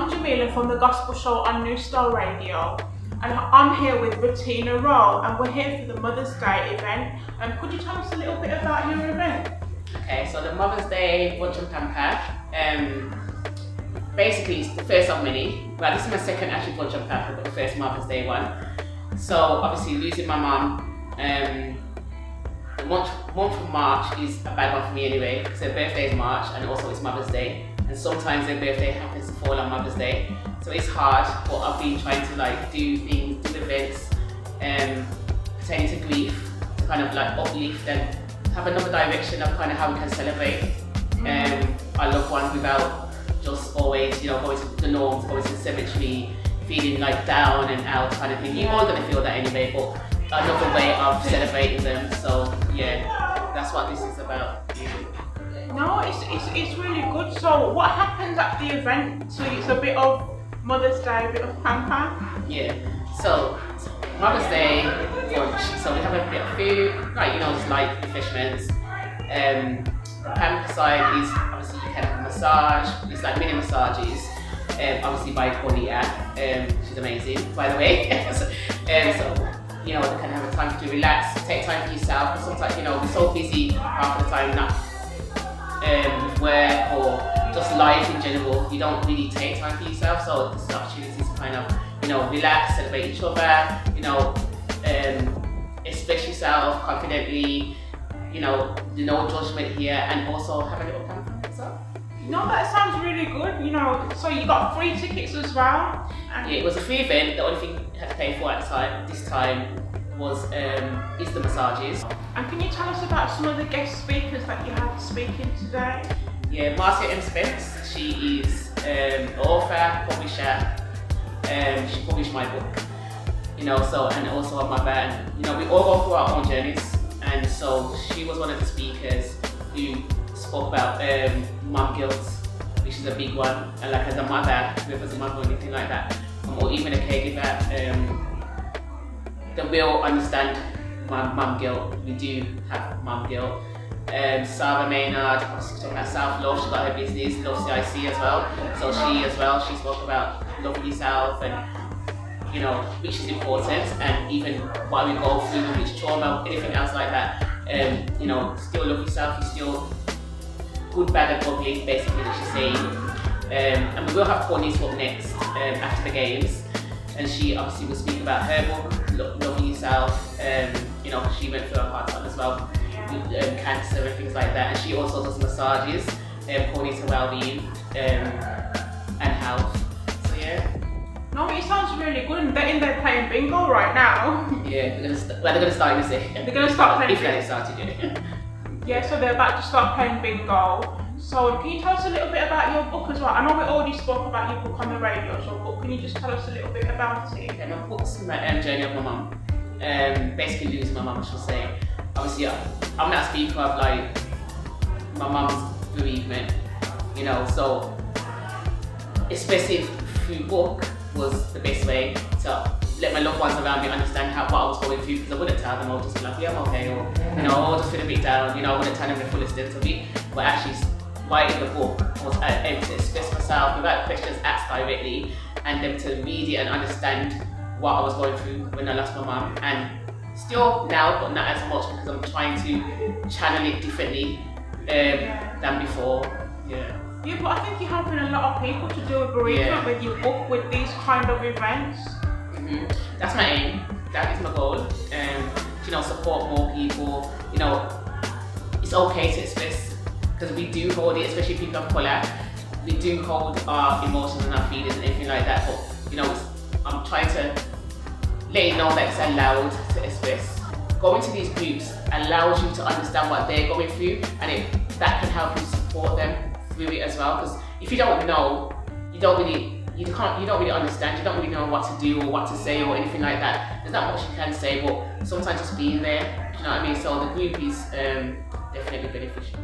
I'm Jamila from the Gospel Show on New Star Radio, and I'm here with Retina, Rowe, and we're here for the Mother's Day event. Could you tell us a little bit about your event? Okay, so the Mother's Day Bunch and Pamper, basically it's the first of many. Well, this is my second actually Bunch and Pamper, but the first Mother's Day one. So obviously losing my mum, the month of March is a bad one for me anyway, because her birthday is March and also it's Mother's Day. And sometimes their birthday happens to fall on Mother's Day, so it's hard. But I've been trying to do things, do events, pertaining to grief, to kind of uplift and have another direction of kind of how we can celebrate our loved ones without just always, going to the norms, going to the cemetery, feeling down and out kind of thing. You're all gonna feel that anyway, but another way of celebrating them. So yeah, that's what this is about. No, it's really good. So what happens at the event? So it's a bit of Mother's Day, a bit of pamper. Yeah. So Mother's Day lunch. So we have a bit of food, just light refreshments. The pamper side is obviously you can have a massage. It's like mini massages. Obviously by Cornelia. She's amazing, by the way. So you can have a time to relax, take time for yourself. Because sometimes we're so busy half the time, not with work or just life in general. You don't really take time for yourself. So it's an opportunity to kind of relax, celebrate each other. Express yourself confidently. No judgment here, and also have a little time for yourself. No, that sounds really good. So you got free tickets as well. And yeah, it was a free event. The only thing you had to pay for at this time was is the massages. And can you tell us about some of the guest speakers that you had speaking today? Yeah, Marcia M. Spence. She is an author, publisher. She published my book. So and also a mother. And we all go through our own journeys. And so she was one of the speakers who spoke about mum guilt, which is a big one, and as a mother, whether as a mother or anything like that, or even a caregiver, they will understand mum guilt. We do have mum guilt. Sarah Maynard, obviously talking about self-love. She got her business, Love CIC as well. So she spoke about loving yourself and which is important, and even what we go through, which trauma, anything else like that. Still love yourself. You're still good, bad, and ugly, basically, that she's saying. And we will have Courtney up next after the games, and she obviously will speak about her book, Loving Yourself. She went through a hard time as well with cancer and things like that, and she also does massages, Courtney to well-being and health. So yeah. No, it sounds really good, and they're in there playing bingo right now. Yeah, they're gonna start in a second. They're gonna start playing. If they started, yeah. Yeah, so they're about to start playing bingo. So can you tell us a little bit about your book as well? I know we already spoke about your book on the radio show, but can you just tell us a little bit about it? Okay, my book's my journey of my mum. Basically losing my mum, I should say. Obviously, I'm not a speaker of my mum's bereavement, so expressive through book was the best way to let my loved ones around me understand what I was going through, because I wouldn't tell them. I would just be like, yeah, I'm okay, or I'll just feel a bit down. I wouldn't tell them the full extent of it. But actually, writing the book was able to express myself without questions asked directly, and them to read it and understand what I was going through when I lost my mum, and still now, but not as much, because I'm trying to channel it differently than before. Yeah. Yeah, but I think you're helping a lot of people to do a bereavement with your book, with these kind of events. Mm-hmm. That's my aim. That is my goal. Support more people. It's okay to express, because we do hold it, especially people of colour. We do hold our emotions and our feelings and everything like that. But I'm trying to let you know that it's allowed to express. Going to these groups allows you to understand what they're going through, and that can help you support them through it as well. Because if you don't know, you don't really understand. You don't really know what to do or what to say or anything like that. There's not much you can say, but sometimes just being there. Do you know what I mean? So the group is definitely beneficial.